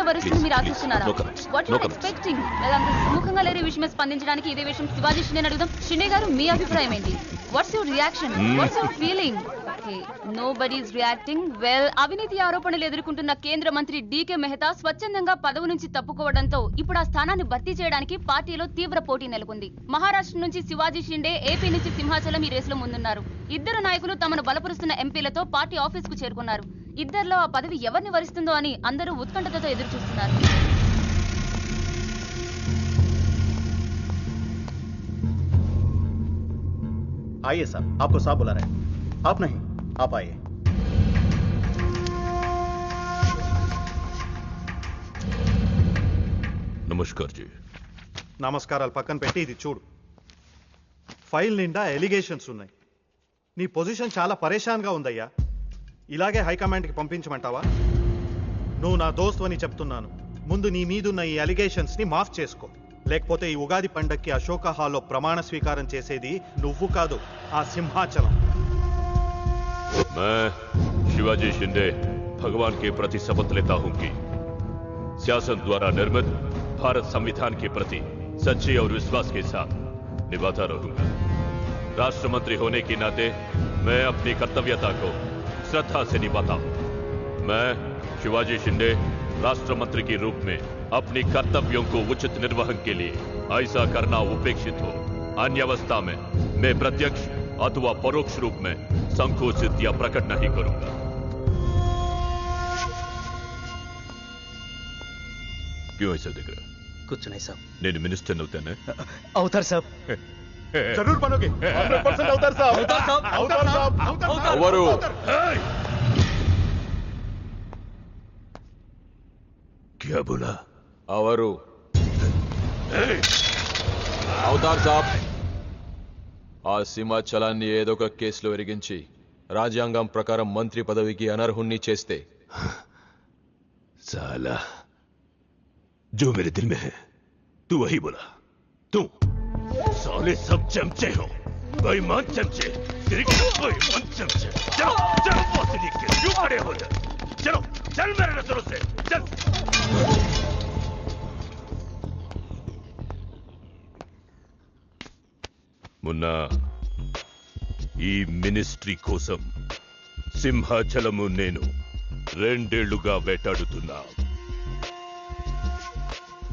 రాజకీయ వరిష్ఠులు మీరు ఆశిస్తున్నారా? What you expecting? అంత సుముఖంగా లేని విషయమే స్పందించడానికి ఇదే విషయం శివాజీ షిండే అడుగుదాం. షిండే గారు మీ అభిప్రాయం ఏంటి? What's your reaction? What's your feeling? Nobody is reacting. Well, అవినీతి ఆరోపణలు ఎదుర్కొంటున్న కేంద్ర మంత్రి డీకే మెహతా స్వచ్ఛందంగా పదవి నుంచి తప్పుకోవడంతో ఇప్పుడు ఆ స్థానాన్ని భర్తీ చేయడానికి పార్టీలో తీవ్ర పోటీ నెలకొంది. మహారాష్ట్ర నుంచి శివాజీ షిండే, ఏపీ నుంచి సింహాచలం ఈ రేసులో ముందున్నారు. ఇద్దరు నాయకులు తమను బలపరుస్తున్న ఎంపీలతో పార్టీ ఆఫీస్ కు చేరుకున్నారు. ఇద్దరిలో ఆ పదవి ఎవరిని వరిస్తుందో అని అందరూ ఉత్కంఠతతో ఎదురు చూస్తున్నారు. आइए साहब, आपको साहब बुला रहे हैं. आप नहीं, आप आइए. నమస్కార్ జీ. నమస్కారాలు పక్కన పెట్టి ఇది చూడు. ఫైల్ నిండా ఎలిగేషన్స్ ఉన్నాయి. నీ పొజిషన్ చాలా పరేషాన్గా ఉందయ్యా. ఇలాగే హైకమాండ్కి పంపించమంటావా? నువ్వు నా దోస్తు అని చెప్తున్నాను. ముందు నీ మీదున్న ఈ ఎలిగేషన్స్ని మాఫ్ చేసుకో. లేకపోతే ఈ ఉగాది పండక్కి అశోక హాల్లో ప్రమాణ స్వీకారం చేసేది నువ్వు కాదు, ఆ సింహాచలం. मैं शिवाजी शिंदे भगवान के प्रति शपथ लेता हूं कि शासन द्वारा निर्मित भारत संविधान के प्रति सच्चे और विश्वास के साथ निभाता रहूंगा. राष्ट्र मंत्री होने के नाते मैं अपनी कर्तव्यता को श्रद्धा से निभाता हूं. मैं शिवाजी शिंदे राष्ट्र मंत्री के रूप में अपनी कर्तव्यों को उचित निर्वहन के लिए ऐसा करना उपेक्षित हो. अन्य अवस्था में मैं प्रत्यक्ष अथवा परोक्ष रूप में संकोचित या प्रकट नहीं करूंगा. क्यों ऐसा दिख रहा? कुछ नहीं साहब. నేను మినిస్టర్ అవుతానే? అవుతారు సాబ్. जरूर बनोगे. 100% అవుతారు సాబ్. అవుతారు సాబ్. ఎవరు? क्या बोला? అవరు అవుతారు సాబ్. ఆ సింహాచలాన్ని ఏదో ఒక కేసులో ఎరిగించి రాజ్యాంగం ప్రకారం మంత్రి పదవికి అనర్హుణ్ణి చేస్తే साला जो मेरे दिल में है तू वही बोला. तू साले सब चमचे हो, बेईमान चमचे, बेईमान चमचे. चलो चलो बॉस लिख के क्यों खड़े हो जाए? चलो चल मेरे नजरों से चल. मुन्ना, ఈ మినిస్ట్రీ కోసం సింహాచలము నేను 2 ఏళ్లుగా వేటాడుతున్నా.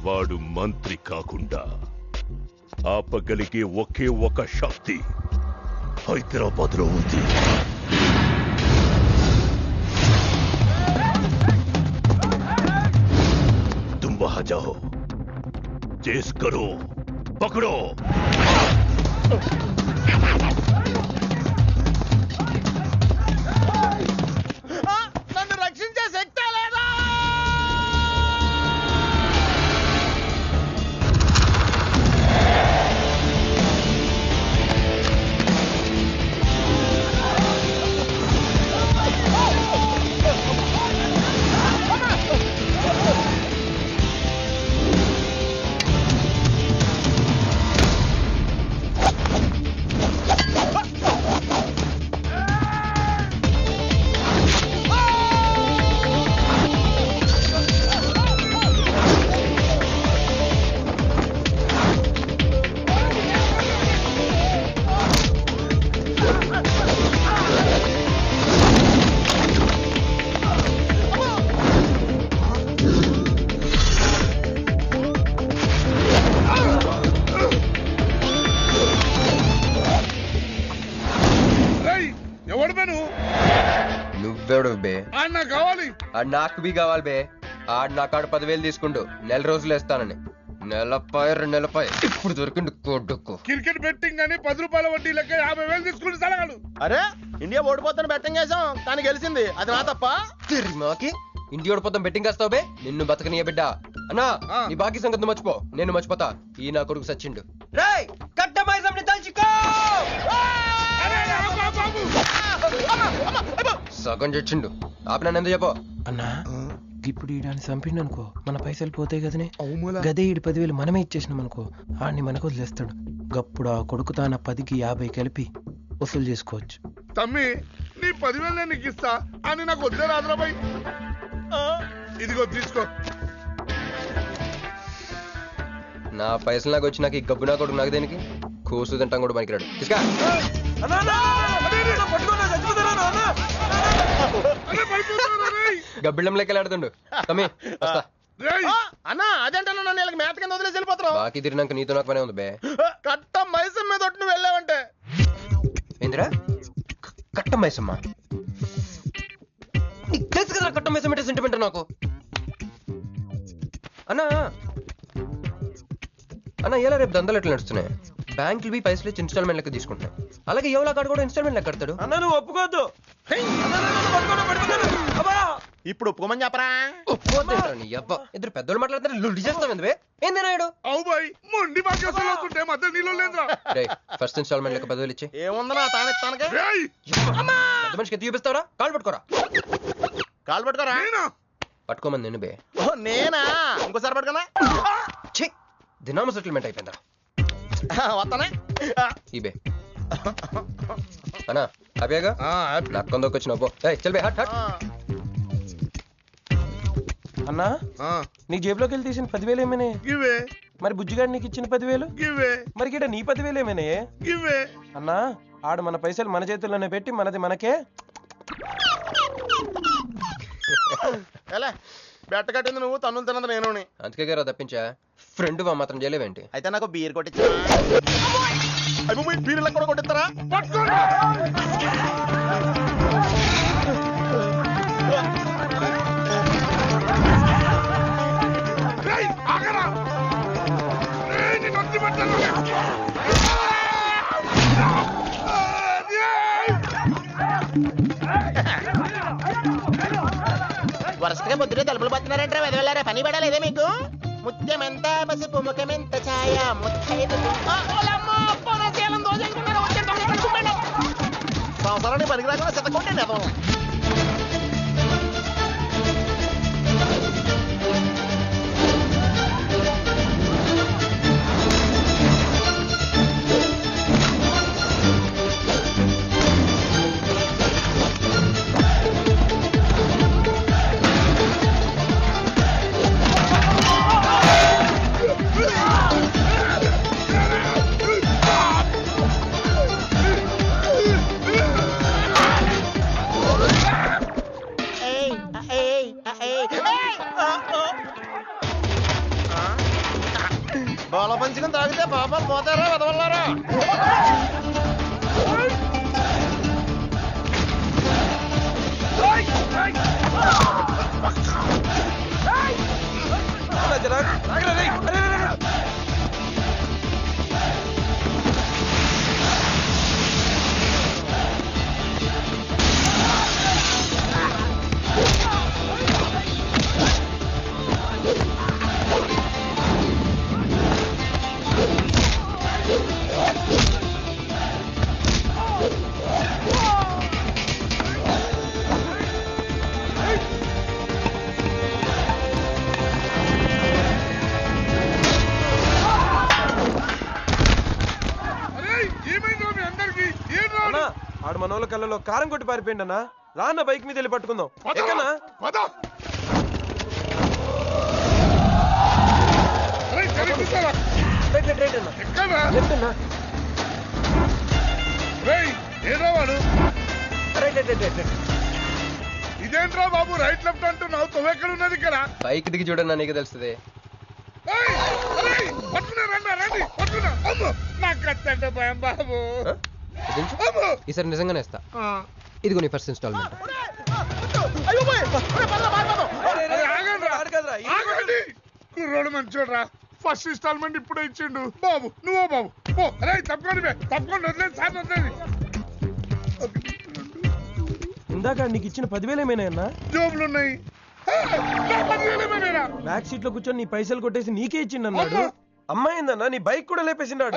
వాడు మంత్రి కాకుండా ఆపగలిగే ఒకే ఒక శక్తి హైదరాబాద్ లో ఉంది. तुम वहां जाओ, चेस करो, पकड़ो. నన్ను రక్షించే శక్తి లేదా? నువ్వెవడు బే? నాకు బి కావాలి బే. ఆడు నా కాడ 10,000 తీసుకుంటూ 1 రోజులు వేస్తానని. నెలపై 2 నెలపై ఇప్పుడు దొరికిండు కొడుకు. క్రికెట్ బెట్టింగ్ అని 10 రూపాయల వడ్డీ లెక్క 50,000 తీసుకుని సలగాడు. అరే, ఇండియా ఓడిపోతాను బెట్టింగ్ వేసాం, కానీ గెలిచింది. అది నా తప్ప? మాకి ఇంటి ఓడిపోతాం బెట్టింగ్ వేస్తావు బే? నిన్ను బతకనియ బిడ్డ. అన్నా నీ బాకీ సంగతి నువ్వు మర్చిపో, నేను మర్చిపోతా. ఈ నా కొడుకు సచ్చిండు. రేయ్ కట్టమైజంని తలుచుకో. సగం చచ్చిండు. ఆపిన ఎందుకు చెప్పో అన్నా. ఇప్పుడు ఈడాన్ని చంపిండు అనుకో, మన పైసలు పోతాయి కదనే. గదే 10,000 మనమే ఇచ్చేసినాం అనుకో, ఆడిని మనకు వదిలేస్తాడు. గప్పుడు ఆ కొడుకు తాన 10కి 50 కలిపి వసూలు చేసుకోవచ్చు. తమ్మి, నీ 10,000 నేను నీకు ఇస్తా అని నాకు వద్దే రాదురాబాయ్. ఇదిగో తీసుకో. నా పైసలు నాకు వచ్చి నాకు ఈ గబ్బు నా కొడుకు నాకు దేనికి కూసు తింటాం కూడా పనికిరాడు తీసుకా గబ్బిళ్ళం లెక్క ఆడుతుండు తమ్మి వస్తా అన్నా అదేంటన్నా నేను మేత కింద వదిలేసి వెళ్ళిపోతావు బాకీ తిరిగినాక నీతో నాకు పనే ఉంది బే కట్ట మైసం మీద ఒట్టు నువ్వు వెళ్ళావంటే ఏందిరా కట్ట మైసమ్మా నీకు తెలుసు కదా కట్ట మైసం అంటే సెంటిమెంట్ నాకు అన్నా అన్న ఎలా రేపు దందాలు ఎట్లా నడుస్తున్నాయి బ్యాంకులు బి పైసలు ఇచ్చి ఇన్స్టాల్మెంట్ లెక్క తీసుకుంటున్నాయి అలాగే ఎవలా కాడు కూడా ఇన్స్టాల్మెంట్ లెక్క కడతాడు అన్న నువ్వు ఒప్పుకోవద్దు. ఇప్పుడు ఒప్పుకోమని చెప్పరా ఒప్పుకోద్దేంట్రా నీ అబ్బా ఇద్దరు పెద్దోళ్ళు మాట్లాడుతారు లుడి చేస్తాం ఎందువే ఏంది నాయుడు అవు బాయ్ మొండి బాకేసులు అవుతుంటే మధ్య నీళ్ళు లేదురా ఫస్ట్ ఇన్స్టాల్మెంట్ లెక్క 10,000 ఇచ్చి ఏముందన్నా తానిస్తానకే రేయ్ పెద్ద మనిషికి ఎత్తి చూపిస్తావరా కాళ్ళు పట్టుకోరా కాలు పట్టుకోరా నేనా పట్టుకోమని నేను బే ఓ నేనా ఇంకోసారి పట్టుకున్నా ఛీ దినామ సెటిల్మెంట్ అయిపోయిందా వస్తానే ఈ బే అన్నా హ్యాపీగా నాకు కొందరికి వచ్చిన పో చల్ బే హట్ హట్ అన్నా నీ జేబులోకి వెళ్ళి తీసిన 10,000 ఏమైనా గివే మరి బుజ్జిగాడు నీకు ఇచ్చిన 10,000 గివే మరి గిట నీ 10,000 ఏమైనా గివే అన్నా ఆడు మన పైసలు మన చేతుల్లోనే పెట్టి మనది మనకే ఎలా బెట్ట కట్టింది నువ్వు తన్నులు తిన్నది నేను అందుకే గారు తప్పించా ఫ్రెండ్ వా మాత్రం చేయలేవేంటి అయితే నాకు బీర్ కొట్టించా బీర్లకు కూడా కొట్టిస్తారా రేయ్ ఆగరా రేయ్ నీ నొత్తి పట్టాను వరుసగా పొద్దునే తలుపులు పడుతున్నారంటే వెదవెళ్ళారా పని పడలేదే మీకు ముత్యమెంత పసుపు ముఖమెంత ఛాయ సంవత్సరానికి పనికి రాకుండా చెత్తకుంటండి అదో బాల పంచకం తాగితే పాపాలు పోతారా వదవల్లారా ఆడు మనోళ్ళ కళ్ళలో కారం కొట్టి పారిపోయింది అన్న రాన్న బైక్ మీద వెళ్ళి పట్టుకుందాం ఎక్కనా ఇదేంట్రా బాబు రైట్ లెఫ్ట్ అంటున్నావు తొవ్వెక్కడ ఉన్నది ఇక్కడ బైక్ దిగి చూడన్నా నీకు తెలుస్తుంది బాబు ఈసారి నిజంగానే ఇస్తా ఇదిగో నీ ఫస్ట్ ఇన్స్టాల్మెంట్ కుర్రోడు మంచోడ్రా ఫస్ట్ ఇన్స్టాల్మెంట్ ఇప్పుడే ఇచ్చిండు బాబు నువ్వు బాబు ఓ అరే తప్పకుండా తప్పకుండా వదిలేదు సార్ వదిలేదు ఇందాక నీకు ఇచ్చిన 10,000 ఏమైనా అన్నా జోబులు ఉన్నాయి బ్యాక్ సీట్ లో కూర్చొని నీ పైసలు కొట్టేసి నీకే ఇచ్చిండు అన్నాడు అమ్మాయిందన్నా నీ బైక్ కూడా లేపేసిండాడు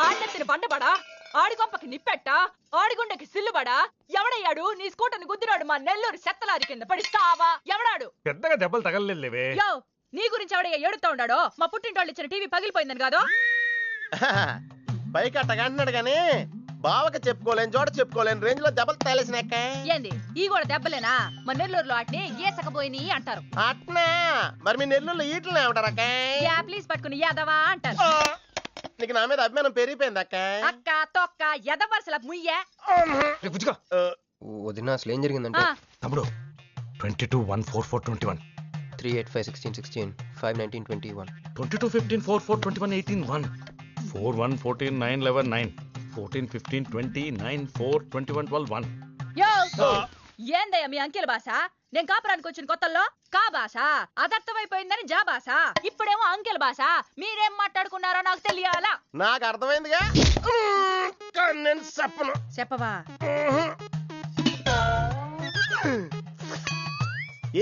ఆడెత్తిన బండబడా ఆడి కొంపకి నిప్పెట్టా ఆడిగుండకి సిల్లుబడా ఎవడయ్యాడు నీ స్కూటర్ని గుద్దినాడు మా నెల్లూరు చెత్తలారి కింద పడిస్తావా ఎవడాడు పెద్దగా దెబ్బలు తగలలేవే యో నీ గురించి ఎవడయ్యా ఏడుతా ఉన్నాడో మా పుట్టింటోళ్ళు ఇచ్చిన టీవీ పగిలిపోయిందని కాదు పైకి అట్టగా అంటున్నాడు కానీ బావకి చెప్పుకోలేని చోట చెప్పుకోలేని రేంజ్ లో దెబ్బలు తేలేసినాక. ఏంది ఈ కూడా దెబ్బలేనా? మన నెల్లూరులో అట్నే గీసకపోయినాయి అంటారు. అట్నా? మరి మీ నెల్లూరులో ఈటలు ఏమంటారక్క? ప్లీజ్ పట్టుకుని యాదవా అంటారు. నీకు నా మీద అభిమానం పెరిగిపోయింది అక్క. అక్క తొక్క ఎద వరుసల ముయ్య. వదిన అసలు ఏం జరిగిందంటే తమ్ముడు 22-1-4-4-21 385-16-16 5-19-21 22-15-4-4-21-18-1 4-1-14-9-11-9 14-15-20-9-4-21-12-1 యో ఏందయ్యా మీ అంకెల భాష? నేను కాపురానికి వచ్చిన కొత్తల్లో కా భాష అదర్థమైపోయిందని జా భాష, ఇప్పుడేమో అంకెల భాష. మీరేం మాట్లాడుకున్నారో నాకు తెలియాలా? నాకు అర్థమైందిగా, నేను చెప్పను. చెప్పవా?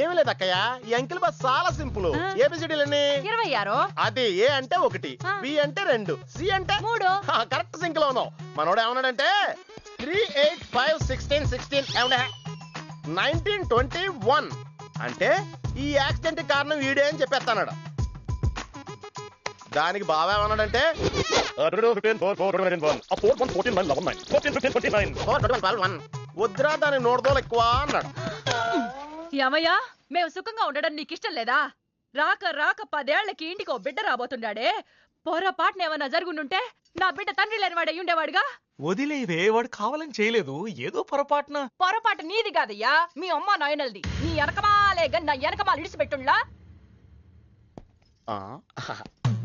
ఏమి లేదు అక్కయ్య, ఈ అంకిల్ బస్ చాలా సింపుల్. ఏబిసిడీలన్నీ 26. అది ఏ అంటే 1, బి అంటే 2, సి అంటే 3. కరెక్ట్ సింక్ లో ఉన్నావు. మనోడు ఏమన్నాడంటే 3, 8, 5, 16, 16 ఏమన్నా 19, 21 అంటే ఈ యాక్సిడెంట్ కారణం వీడే అని చెప్పేస్తాడు. దానికి బాబా ఏమన్నాడంటే వద్దురా దాని నోడదోలు ఎక్కువ అన్నాడు. ఏమయ్యా, మేము సుఖంగా ఉండడం నీకు ఇష్టం లేదా? రాక రాక 10 ఏళ్లకి ఇంటికి ఓ బిడ్డ రాబోతుండాడే. పొరపాటున ఏమన్నా జరుగుండుంటే నా బిడ్డ తండ్రి లేని వాడు అయ్యుండే వాడుగా. వదిలేవే, వాడు కావాలని చేయలేదు, ఏదో పొరపాటున. పొరపాటు నీది కాదయ్యా, మీ అమ్మ నాయనల్ది. నీ వెనకమాలే నా వెనకమాల ఇడిచిపెట్టుండ్లా.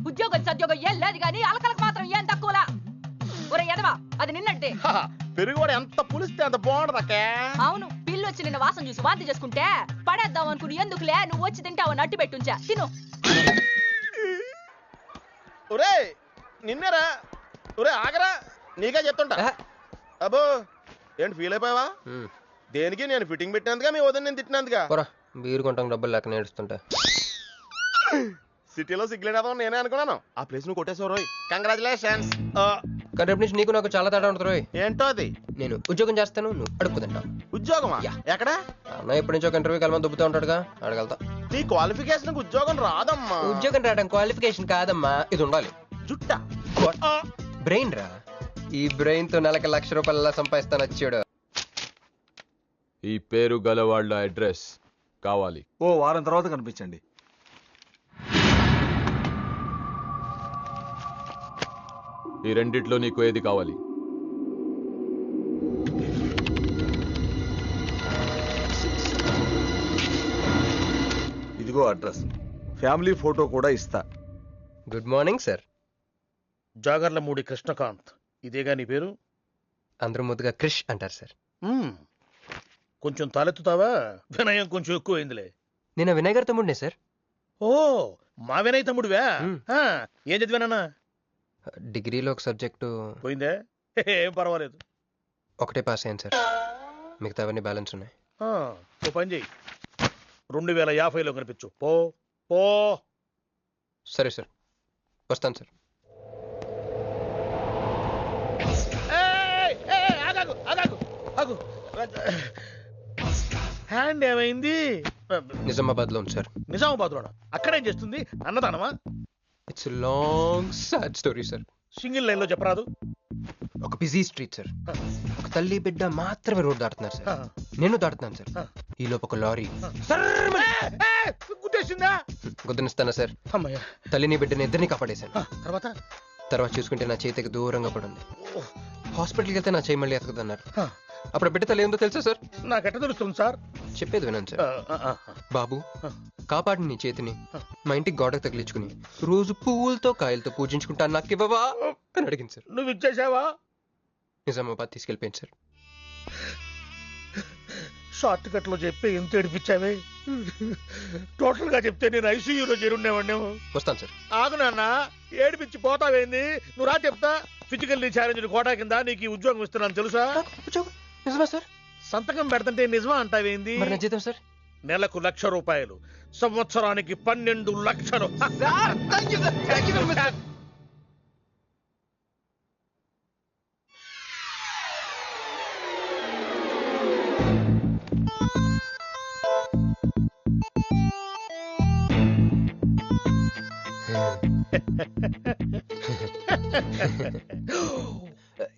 ఉద్యోగం సద్యోగం ఏం లేదు గాని అలకలకు మాత్రం ఏం తక్కువలా. ఒరే ఎదవా, అది నిన్నంటే. పెరుగువాడు ఎంత పులిస్తే అంత బాగుండదు అక్క. అవును, పిల్లు వచ్చి నిన్న వాసన చూసి వాంతి చేసుకుంటే పడేద్దాం అనుకుని ఎందుకులే నువ్వు వచ్చి తింటావని అట్టి పెట్టుంచా. తిను. ఒరే నిన్నరా, ఒరే ఆగరా, నీకే చెప్తుంటా. అబ్బో ఏంటి ఫీల్ అయిపోయావా? దేనికి? నేను ఫిట్టింగ్ పెట్టినందుగా మీ వదిన నేను తిట్టినందుగా? బీరు కొంటాం డబ్బులు లేక నేడుస్తుంటా. సిటీలో సిగ్గులేదా నేనే అనుకున్నాను. ఆ ప్లేస్ నువ్వు కొట్టేసావు రోయ్, కంగ్రాచులేషన్స్. కానీ రేపు నుంచి నీకు నాకు చాలా తేడా ఉంటుంది రోయ్. ఏంటో అది? నేను ఉద్యోగం చేస్తాను, నువ్వు అడుక్కు తింటావు. ఉద్యోగమా? ఎక్కడ? అన్న ఎప్పటి నుంచో ఒక ఇంటర్వ్యూ కలమని దుబ్బుతూ ఉంటాడుగా, అడగలుగుతా. నీ క్వాలిఫికేషన్ ఉద్యోగం రాదమ్మా. ఉద్యోగం రావడం క్వాలిఫికేషన్ కాదమ్మా, ఇది ఉండాలి. జుట్టా బ్రెయిన్ రా. ఈ బ్రెయిన్ తో నెలకి ₹1,00,000 సంపాదిస్తాను వచ్చాడు. ఈ పేరు గల వాళ్ళ అడ్రస్ కావాలి. ఓ వారం తర్వాత కనిపించండి. ఈ రెండిట్లో నీకు ఏది కావాలి? ఇదిగో అడ్రస్, ఫ్యామిలీ ఫోటో కూడా ఇస్తా. Good morning sir. Jagarlamudi Krishnakanth, ఇదేగా నీ పేరు? అందరూ ముద్దుగా క్రిష్ అంటారు సార్. కొంచెం తలెత్తుతావా? వినయం కొంచెం ఎక్కువైందిలే. నేను వినయ్ గారి తమ్ముడినే సార్. ఓ మా వినయ్ తమ్ముడివా? ఏం చదివానన్నా? డిగ్రీలో ఒక సబ్జెక్టు పోయిందే. ఏం పర్వాలేదు, ఒకటే పాస్ అయ్యాను సార్, మిగతావన్నీ బ్యాలెన్స్ ఉన్నాయి. ఓ పని చెయ్యి, 2050లో కనిపించు. పో పో. సరే సార్, వస్తాను సార్. హ్యాండ్ ఏమైంది? నిజామాబాద్ లో ఉంది సార్. నిజామాబాద్ లోనా? అక్కడేం చేస్తుంది? అన్నదానమా? It's long sad story sir. Single line లో చెప్పరాదు? ఒక బిజీ స్ట్రీట్ సార్, ఒక తల్లి బిడ్డ మాత్రమే రోడ్ దాటుతున్నారు సార్. నేను దాటుతున్నాను సార్. ఈ లోపు ఒక లారీ గుద్దేసిందా? గుద్దనిస్తానా సార్? తల్లిని బిడ్డని ఇద్దరిని కాపాడేశాను. తర్వాత చూసుకుంటే నా చేతికి దూరంగా పడింది. హాస్పిటల్కి వెళ్తే నా చేయి మళ్ళీ ఎతకదన్నారు. అప్పుడు బిడ్డ తల్లి ఏందో తెలుసా సార్? నాకెట్ట తెలుస్తుంది సార్? చెప్పేది వినండి సార్. బాబు కాపాడి నీ చేతిని మా ఇంటికి గోడకు తగిలించుకుని రోజు పువ్వులతో కాయలతో పూజించుకుంటాను, నాకు ఇవ్వవా అని అడిగింది సార్. నువ్వు ఇచ్చేసావా? నిజామాబాద్ తీసుకెళ్ళిపోయింది సార్. షార్ట్ కట్ లో చెప్పి ఎంత ఏడిపించావే. టోటల్ గా చెప్తే నేను ఐసీయూలో చేరుండేవాడినేమో. వస్తాను సార్. ఆగు నాన్న, ఏడిపించి పోతావేంది? నువ్వు రా చెప్తా. ఫిజికల్లీ ఛాలెంజ్ కోటా కింద నీకు ఈ ఉద్యోగం ఇస్తున్నాను తెలుసా? నిజమా సార్? సంతకం పెడతంటే నిజమా అంటావేంది? జీతం సార్ నెలకు ₹1,00,000, సంవత్సరానికి 12 లక్షలు.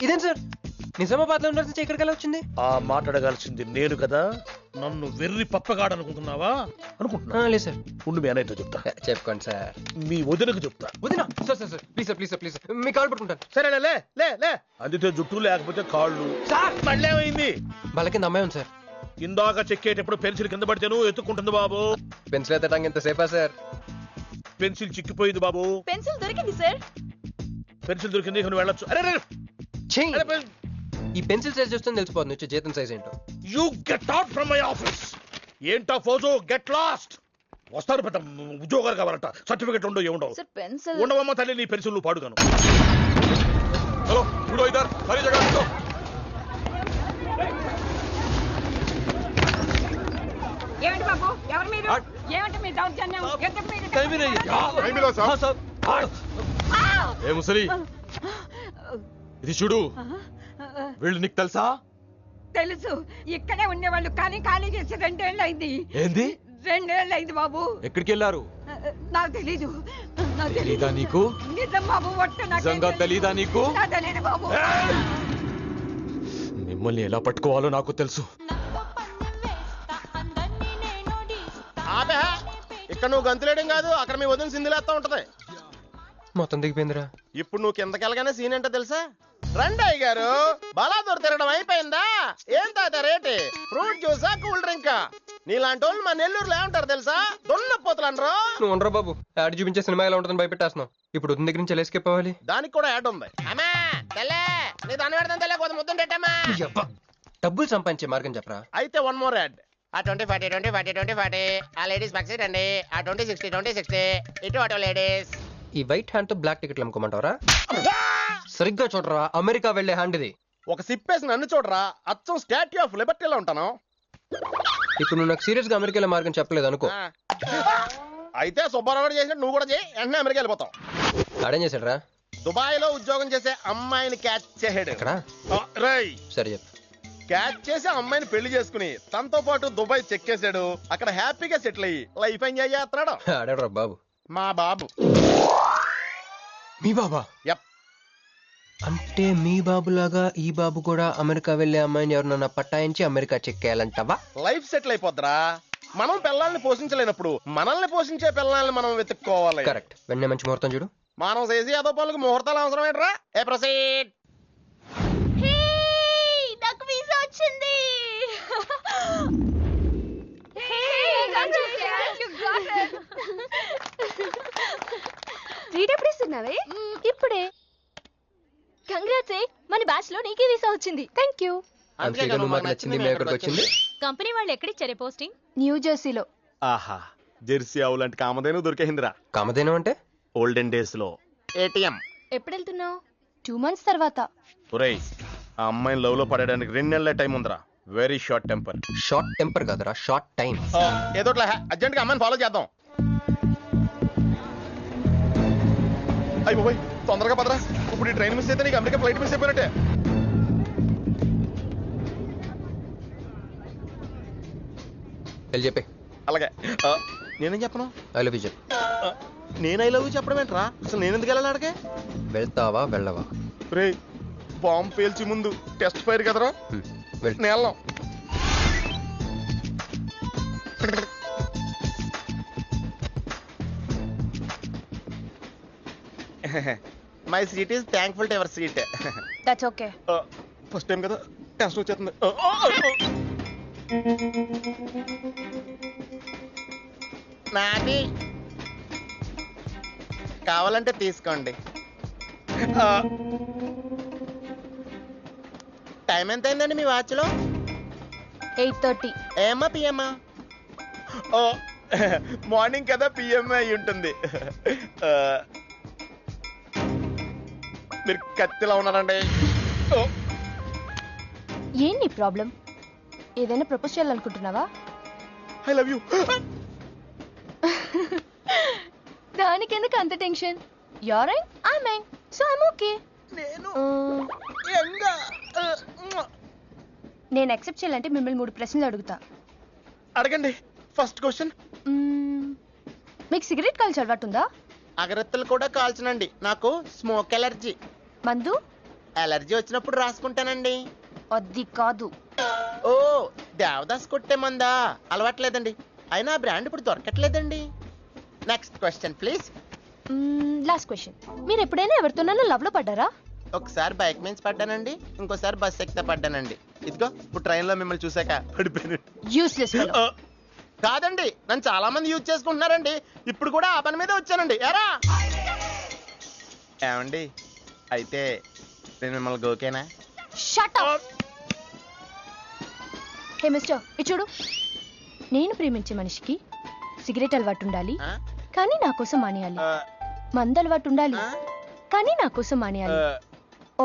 ఇదేం సార్ నిజామాబాద్ లో ఉండాల్సిన ఇక్కడికి ఎలా వచ్చింది? ఆ మాట్లాడగాల్సింది నేను కదా, నన్ను వెర్రి పప్పగాడనుకుంటున్నావా? అనుకుంటున్నా లేదు సార్. ఉండు మీ అన్నయ్యతో చెప్తా. చెప్పుకోండి సార్. మీ వదినకు చెప్తా. వదినా sir sir sir please sir please sir please sir me call పట్టుకుంటాను. సరే లే లే లే. అందితే జుట్టు లేకపోతే కాళ్ళు. సార్ మళ్ళీ ఏమైంది? వాళ్ళ కింద అమ్మాయి ఉంది సార్. ఇందాక చెక్కేటప్పుడు పెన్సిల్ కింద పడితేను ఎత్తుకుంటుంది బాబు. పెన్సిల్ ఎత్తడానికి ఎంతసేపా సార్? పెన్సిల్ చిక్కిపోయింది బాబు. పెన్సిల్ దొరికింది సార్. పెన్సిల్ దొరికింది, నువ్వు వెళ్ళొచ్చు. అరే ఈ పెన్సిల్ సైజ్ చూస్తుంది తెలిసిపోతుంది వచ్చే జీతం సైజ్ ఏంటో. You get out from my office. ఏంటా ఫోజు, గెట్ లాస్ట్. వస్తారు పెద్ద ఉద్యోగాలు కావాలంట, సర్టిఫికెట్ ఉండవు ఏముండవు. సార్ పెన్సిల్ ఉండవమ్మ తల్లి, నీ పెన్సిల్ నువ్వు పాడుగాను. హలో చూడో ఇద్దరు సరే జగన్. ఏమిటి బాబు, ఎవరు మీరు? ఏమిటి మీ దౌర్జన్యం? ఏ ముసలి ఇది చూడు, వీళ్ళు నీకు తెలుసా? తెలుసు, ఇక్కడే ఉండేవాళ్ళు కానీ ఖాళీ చేసి 2 ఏళ్ళు అయింది. ఏంది? 2 ఏళ్ళు అయింది బాబు. ఎక్కడికి వెళ్ళారు? నాకు తెలీదు. తెలీదా నీకు? నిజం బాబు, ఒట్టు నిజంగా తెలీదా నీకు? తెలీదు బాబు. మిమ్మల్ని ఎలా పట్టుకోవాలో నాకు తెలుసు. ఆపే, ఇక్కడ నువ్వు గంతులేయడం కాదు, అక్కడ మీ వదిన సింధులేస్తా ఉంటది. మొత్తం దిగిపోయిందిరా. ఇప్పుడు నువ్వు కిందకెళ్ళగానే సీన్ ఏంటో తెలుసా? రండయ్య గారు, బలాదూర్ తిరగడం అయిపోయిందా? ఏం తాత రేటు? ఫ్రూట్ జ్యూసా, కూల్ డ్రింకా? నీలాంటి వాళ్ళు మా నెల్లూరులో ఏమంటారు తెలుసా? దొన్నపోతులు అనరు. నువ్వు ఉండరా బాబు, యాడ్ చూపించే సినిమా ఎలా ఉంటుందని భయపెట్టేస్తున్నావు. ఇప్పుడు వదిన దగ్గర నుంచి ఎలా ఎస్కేప్ అవ్వాలి? దానికి కూడా యాడ్ ఉంది. అమ్మా తెల్లే, నీ దాన్ని పెడతాను తెల్లే, కొంత ముద్దు పెట్టమ్మా. డబ్బులు సంపాదించే మార్గం చెప్పరా. అయితే 1 more యాడ్. ఆ 20-40 20-40 20-40 ఆ లేడీస్ పక్షి రండి. ఆ 20-60 20-60 ఇటు అటు లేడీస్. ఈ వైట్ హ్యాండ్ తో బ్లాక్ టికెట్లు అమ్ముకోమంటావరా? సరిగ్గా చూడరా, అమెరికా వెళ్లే హ్యాండ్ ఇది. ఒక సిప్పేసి నన్ను చూడరా, అచ్చం స్టాట్యూ ఆఫ్ లిబర్టీలో ఉంటాను. ఇప్పుడు నువ్వు నాకు సీరియస్ గా అమెరికా మార్గం చెప్పలేదు అనుకో. అయితే సుబ్బారావు చేసినట్టు నువ్వు కూడా చేయి, వెంటనే అమెరికా వెళ్ళిపోతావు. ఆడేం చేశాడు రా? దుబాయ్ లో ఉద్యోగం చేసే అమ్మాయిని క్యాచ్ చేసాడు. ఎక్కడ? రై సరే చెప్పు. క్యాచ్ చేసి అమ్మాయిని పెళ్లి చేసుకుని తనతో పాటు దుబాయ్ చెక్కేశాడు. అక్కడ హ్యాపీగా సెటిల్ అయ్యి లైఫ్ ఎంజాయ్ చేస్తున్నాడు. ఆడాడు బాబు. మా బాబు. మీ బాబా? యప్. అంటే మీ బాబులాగా ఈ బాబు కూడా అమెరికా వెళ్లే అమ్మాయిని ఎవరినన్నా పట్టాయించి అమెరికా చెక్కేయాలంటావా? లైఫ్ సెటిల్ అయిపోద్దిరా. మనం పిల్లల్ని పోషించలేనప్పుడు మనల్ని పోషించే పిల్లల్ని మనం వెతుక్కోవాలి. కరెక్ట్. వెంటనే మంచి ముహూర్తం చూడు. మనం చేసి అదో పనులకు ముహూర్తాలు అవసరం ఏంట్రా? ఏ ప్రొసీడ్. నాకు వీసా వచ్చింది. రీడ్ ఎప్పుడు ఇస్తున్నావే? ఇప్పుడే. కంగ్రాట్స్, మన బ్యాచ్ లో నీకే వీసా వచ్చింది. Thank you. అందుకే నువ్వు మాకు నచ్చింది, మేము ఎక్కడికి వచ్చింది. కంపెనీ వాళ్ళు ఎక్కడిచ్చారే పోస్టింగ్? న్యూ జెర్సీలో. ఆహా, జెర్సీ ఆవు లాంటి కామధేను దొరికేహిందిరా. కామధేను అంటే? ఓల్డెన్ డేస్ లో ఏటీఎం. ఎప్పుడు వెళ్తున్నావు? 2 months తర్వాత. ఒరేయ్, ఆ అమ్మాయిని లవ్ లో పడడానికి 2 నెలల టైం ఉందిరా. Very short temper. Short temper కాదురా, షార్ట్ టైం. ఏదో అర్జెంట్ గా అమ్మాయిని ఫాలో చేద్దాం. అయ్యి బాయ్, తొందరగా పదరా. ఇప్పుడు ఈ ట్రైన్ మిస్ అయితే నీకు అమెరికా ఫ్లైట్ మిస్ అయిపోయినట్టే. వెళ్ళి చెప్పే. అలాగే. నేనేం చెప్పను? ఐ లవ్ యూ చెప్పు. నేను ఐ లవ్ యూ చెప్పడం ఏంట్రా? అసలు నేను ఎందుకు వెళ్ళాలి అడిగే? వెళ్తావా వెళ్ళవా? రే, బాంబు పేల్చి ముందు టెస్ట్ ఫైర్ కదరా. నేను వెళ్ళాం. My seat is thankful to ever seat. That's okay. First time కదా, టెన్షన్ వచ్చేస్తుంది. నాది కావాలంటే తీసుకోండి. టైం ఎంత అయిందండి మీ వాచ్లో? 8:30. ఏమ్మా పిఎమ్మా? ఓ, మార్నింగ్ కదా, పిఎంఏ అయి ఉంటుంది. మీరు కత్తిలా ఉన్నారండి. ఏంటి ప్రాబ్లం? ఏదైనా ప్రపోజ్ చేయాలనుకుంటున్నావా? I love you. దానికి ఎందుకు అంత tension? You're right, I mine, so I'm okay. నేను యాక్సెప్ట్ చేయాలంటే మిమ్మల్ని 3 ప్రశ్నలు అడుగుతా. అడగండి. ఫస్ట్ క్వశ్చన్, మీకు సిగరెట్ కాల్చి అలవాటు ఉందా? అగరత్తులు కూడా కాల్చనండి, నాకు స్మోక్ ఎలర్జీ. మందు? అలర్జీ వచ్చినప్పుడు రాసుకుంటానండి. అది కాదు. ఓ దేవదాస్ కొట్టే మందా అలవాట్లేదండి. అయినా బ్రాండ్ ఇప్పుడు దొరకట్లేదండి. Next question please. Last question. మీరు ఎప్పుడైనా ఎవరితోనైనా లవ్ లో పడ్డారా? ఒకసారి బైక్ మీద పడ్డానండి, ఇంకోసారి బస్ ఎక్కితే పడ్డానండి. ఇదిగో ఇప్పుడు ట్రైన్ లో మిమ్మల్ని చూసాక పడిపోయాను. Useless fellow. కాదండి, నన్ను చాలా మంది యూజ్ చేసుకుంటున్నారండి. ఇప్పుడు కూడా ఆ పని మీద వచ్చానండి. ఎరా ఏమండి, అయితే నేను మిమ్మల్ని గోకేనా? Shut up. హే మిస్టర్, ఇది చూడు. నేను ప్రేమించే మనిషికి సిగరెట్ అలవాటు ఉండాలి, కానీ నా కోసం మానేయాలి. మందు అలవాటు ఉండాలి, కానీ నా కోసం మానేయాలి.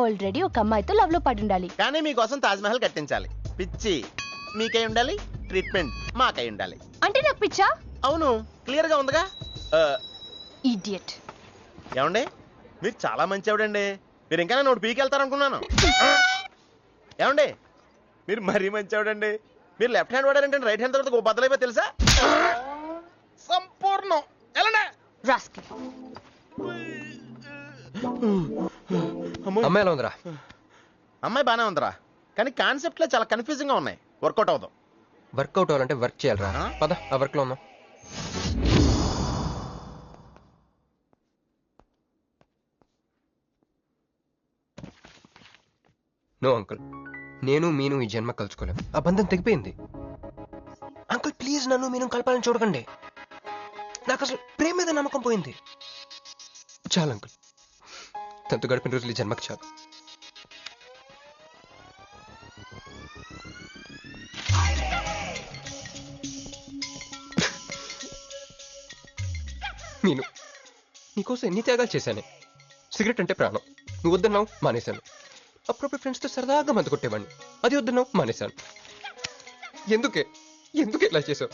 ఆల్రెడీ ఒక అమ్మాయితో లవ్ లో పడి ఉండాలి, కానీ మీకోసం తాజ్ మహల్ కట్టించాలి. పిచ్చి మీకై ఉండాలి, ట్రీట్మెంట్ మాకై ఉండాలి. అంటే నాకు పిచ్చా? అవును, క్లియర్ గా ఉందిగా. ఇడియట్. ఏమండి, మీరు చాలా మంచి ఆవిడండి. మీరు ఇంకా నన్ను పీకెళ్తారనుకున్నాను. ఏమండి, మీరు మరీ మంచి ఆవిడండి. మీరు లెఫ్ట్ హ్యాండ్ వాడారంటే రైట్ హ్యాండ్ తర్వాత బద్దలైపోయి తెలుసా? సంపూర్ణం. ఎలానే అమ్మాయి ఎలా ఉందిరా? అమ్మాయి బానే ఉందిరా, కానీ కాన్సెప్ట్ లో చాలా కన్ఫ్యూజింగ్ గా ఉన్నాయి. వర్కౌట్ అవుతాం. వర్కౌట్ అవ్వాలంటే వర్క్ చేయాలరా. పద ఆ వర్క్ లో ఉన్నాం. నో అంకుల్, నేను మీను ఈ జన్మ కలుసుకోలేం. ఆ బంధం తెగిపోయింది. అంకుల్ ప్లీజ్ నన్ను మీను కలపాలని చూడకండి. నాకు అసలు ప్రేమ మీద నమ్మకం పోయింది. చాలు అంకుల్, తనతో గడిపిన రోజులు ఈ జన్మకి చాలు. మీను, నీకోసం ఎన్ని త్యాగాలు చేశానే. సిగరెట్ అంటే ప్రాణం, నువ్వు వద్దన్నావు మానేశాను. అప్పుడప్పుడు ఫ్రెండ్స్తో సరదాగా మందు కొట్టేవాడిని, అది వద్దన్నావు మానేశాను. ఎందుకే ఎందుకు ఇలా చేసావు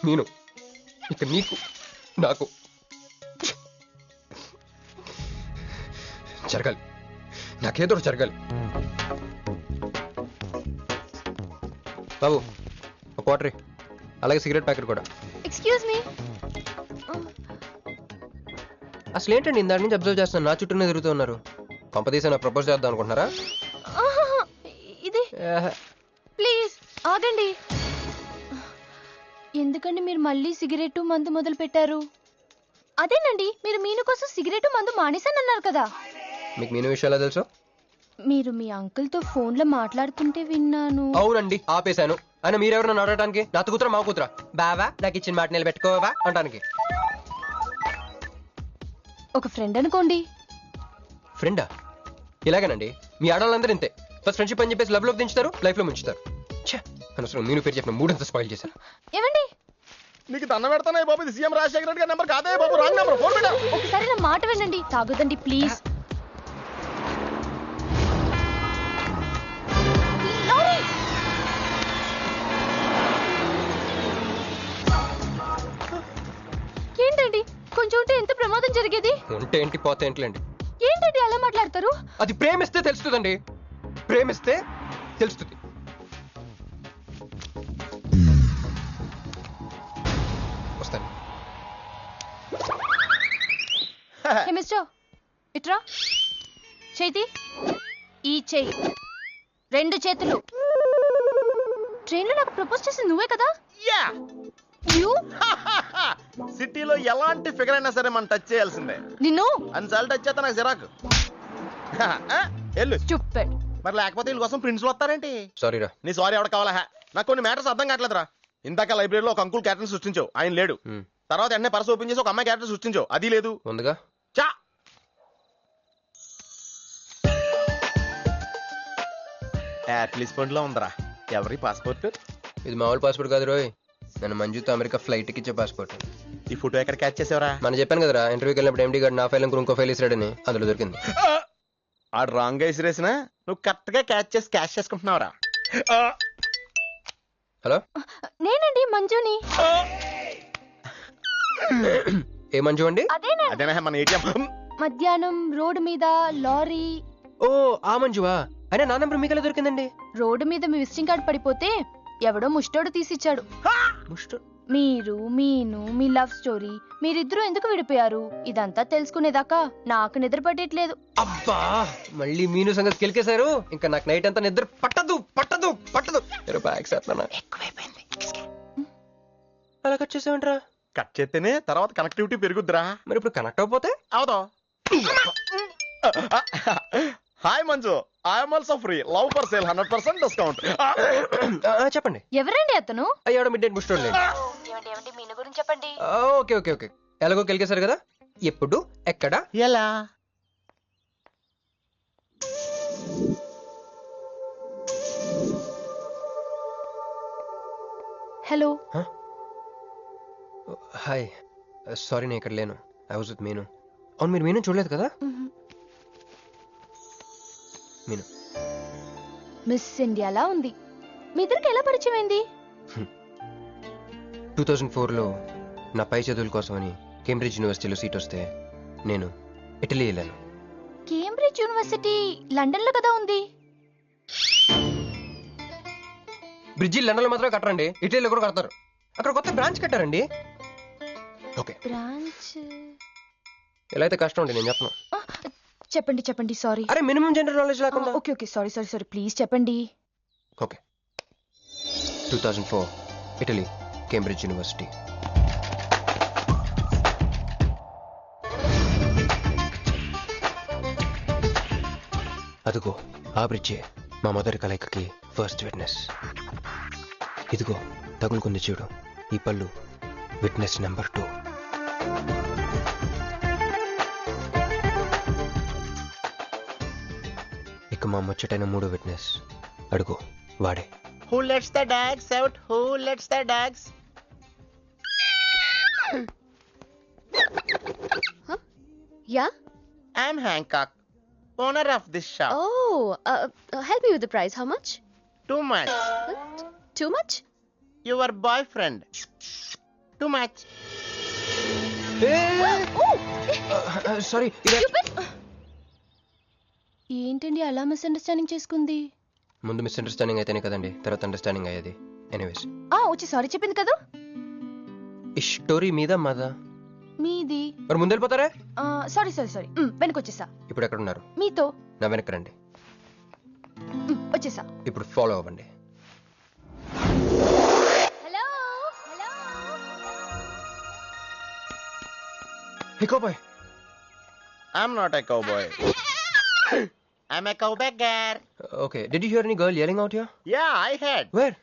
మీను? ఇక నీకు నాకు జరగాలి, నాకేదో జరగాలి. బాబు ఒక వాటర్, అలాగే సిగరెట్ ప్యాకెట్ కూడా. Excuse me. అసలు ఏంటండి ఇందాక నుంచి అబ్జర్వ్ చేస్తున్నాను, నా చుట్టూనే తిరుగుతూ ఉన్నారు. కొంపదీసా నాకు ప్రపోజ్ చేద్దాం అనుకుంటున్నారా? ఇది ప్లీజ్ ఆగండి. ఎందుకండి మీరు మళ్ళీ సిగరెట్ మందు మొదలు పెట్టారు? అదేనండి, మీరు మీను కోసం సిగరెట్ మందు మానేశానన్నారు కదా. మీకు మీను విషయాలు తెలుసు? మీరు మీ అంకుల్ తో ఫోన్ లో మాట్లాడుతుంటే విన్నాను. అవునండి, ఆపేశాను. ఆయన మీరెవరన్నా అడగటానికి? నా కూతురా మా కూతురా? బావా నాకు ఇచ్చిన మాట నిలబెట్టుకోవా అంటానికి. ఒక ఫ్రెండ్ అనుకోండి. ఫ్రెండా? ఇలాగేనండి, మీ ఆడవాళ్ళందరూ ఇంతే. ఫస్ట్ ఫ్రెండ్షిప్ అని చెప్పేసి లవ్ లో దించుతారు, లైఫ్ లో ముంచుతారు. అనవసరం మీను పేరు చెప్పిన మూడంతా స్పాయిల్ చేశారు. ఏమండి, నీకు దండ పెడతానే బాబు, ఇది సీఎం రాజశేఖర రెడ్డి గారి నెంబర్ కాదే బాబు, రాంగ్ నెంబర్. ఫోన్ పెట్టా. ఒకసారి నా మాట వినండి. తాగొద్దండి ప్లీజ్. ఏంటండి, కొంచెం ఉంటే ఎంత ప్రమాదం జరిగేది. ఉంటే ఏంటి, పోతే ఏంటిలేండి. ఏంటండి అలా మాట్లాడతారు? అది ప్రేమిస్తే తెలుస్తుందండి, ప్రేమిస్తే తెలుస్తుంది. వస్తాను. మిస్టర్ ఇట్రా. చేతి ఈ చేయి, రెండు చేతులు. ట్రైన్ లో నాకు ప్రపోజ్ చేసి నువ్వే కదా? యా. సిటీలో ఎలాంటి ఫిగర్ అయినా సరే మనం టచ్ చేయాల్సిందే. నిన్ను అన్నిసార్లు టచ్ చేస్తా నాకు చిరాకు. ఎల్లు చూపెడ్. మరి లేకపోతే వీళ్ళ కోసం ప్రిన్స్లు వస్తారేంటి? సారీరా. నీ సారీ ఎవడ కావాలా? నాకు కొన్ని మ్యాటర్స్ అర్థం కావట్లేదురా. ఇందాక లైబ్రరీలో ఒక అంకుల్ క్యారెక్టర్ సృష్టించావు, ఆయన లేడు. తర్వాత వెంటనే పర్స్ ఓపెన్ చేసి ఒక అమ్మాయి క్యారెక్టర్ సృష్టించావు, అది లేదు. ఉందిగా. చా యాట్లీస్ పండ్ లో ఉందరా. ఎవరి పాస్పోర్ట్? ఇది మామూలు పాస్పోర్ట్ కాదు రోయ్, నన్ను మంజుతో అమెరికా ఫ్లైట్ కి ఇచ్చే పాస్పోర్ట్. ఈ ఫోటో ఎక్కడ క్యాచ్ చేసావరా? మనం చెప్పాను కదరా, ఇంటర్వ్యూకి వెళ్ళినప్పుడు ఎండీ గారు నా ఫైల్ ఇంకో ఫైల్ ఇస్తాడని, అందులో దొరికింది. ఆ రాంగ్ గా ఇసిరేసిన నువ్వు కరెక్ట్ గా క్యాచ్ చేసి క్యాష్ చేసుకుంటున్నావురా. హలో, నేనండి మంజుని. ఏ మంజు అండి? అదేనా మన ఏటీఎం. మధ్యాహ్నం రోడ్డు మీద లారీ. ఓ ఆ మంజువా? అయినా నా నెంబర్ మీకెలా దొరికిందండి? రోడ్డు మీద మీ విజిటింగ్ కార్డు పడిపోతే ఎవడో ముష్టోడు తీసిచ్చాడు. ముష్టోడు? మీరు మీను మీ లవ్ స్టోరీ మీరిద్దరూ ఎందుకు విడిపోయారు ఇదంతా తెలుసుకునేదాకా నాకు నిద్ర పట్టట్లేదు. అబ్బా మళ్ళీ మీను సంగతి కెలికేశారు. ఇంకా నాకు నైట్ అంతా నిద్ర పట్టదు పట్టదు పట్టదు. బ్యాగ్స్ ఎక్కువైపోయింది. అలా కట్ చేసామంటరా? కట్ చేస్తేనే తర్వాత కనెక్టివిటీ పెరుగుద్దిరా. మరి ఇప్పుడు కనెక్ట్ అయిపోతే అవుదా? Hi Manju, I'm also free. Love for sale 100% discount. చెప్పండి. ఎవరండి అతను? అయ్యాడు మిడ్ నైట్ బుక్ మీను గురించి చెప్పండి. ఓకే ఓకే ఓకే ఎలాగో కెలికేశారు కదా. ఎప్పుడు ఎక్కడ ఎలా? హలో. హాయ్ సారీ నేను ఇక్కడ లేను. ఐ వాజ్ విత్ మీను. అవును మీరు మీను చూడలేదు కదా? మీను మిస్ ఇండియాలా ఉంది. మీ ఇద్దరికి ఎలా పరిచయం అయింది? 2004లో నా పై చదువుల కోసమని కేంబ్రిడ్జ్ యూనివర్సిటీలో సీట్ వస్తే నేను ఇటలీ వెళ్ళాను. కేంబ్రిడ్జ్ యూనివర్సిటీ లండన్ లో కదా ఉంది. బ్రిడ్జి లండన్ లో మాత్రమే కట్టరండి, ఇటలీలో కూడా కడతారు. అక్కడ కొత్త బ్రాంచ్ కట్టారండి. ఓకే బ్రాంచ్ ఎలా అయితే కష్టం అండి నేను చెప్పను. చెప్పండి చెప్పండి. సారీ. అరే మినిమం జనరల్ నాలెడ్జ్ లేకుండా. Okay okay sorry sorry sorry please చెప్పండి. Okay 2004 Italy Cambridge university. అదిగో ఆ బ్రిడ్జే మా మొదటి కలయికకి ఫస్ట్ విట్నెస్. ఇదిగో తగులుకుంది చూడు ఈ పళ్ళు, విట్నెస్ నెంబర్ 2. ఇక మా ముచ్చటైన 3 విట్నెస్ అడుగు వాడే. Who lets the dogs out? Who lets the dogs? Yeah? I'm Hancock, owner of this shop. Oh, help me with the price. How much? Too much. Too much? Your boyfriend. Too much. Sorry. ఏంటండి అలా misunderstanding చేసుకుంది? ముందు misunderstanding అయితేనే కదండి తర్వాత understanding అయ్యేది. Anyways వచ్చి sorry చెప్పింది కదా. ఈ స్టోరీ మీద మాదా? మీది. మరి ముందు వెళ్ళిపోతారే? సారీ సారీ సారీ వెనకొచ్చేసా. ఇప్పుడు ఎక్కడ ఉన్నారు? మీతో. నా వెనక్కి రండి. వచ్చేసా. ఇప్పుడు ఫాలో అవ్వండి. Hello hello. Hey cowboy. I'm not a cowboy. I'm a cowbagger. Okay, did you hear any girl yelling out here? Yeah, I heard. Where?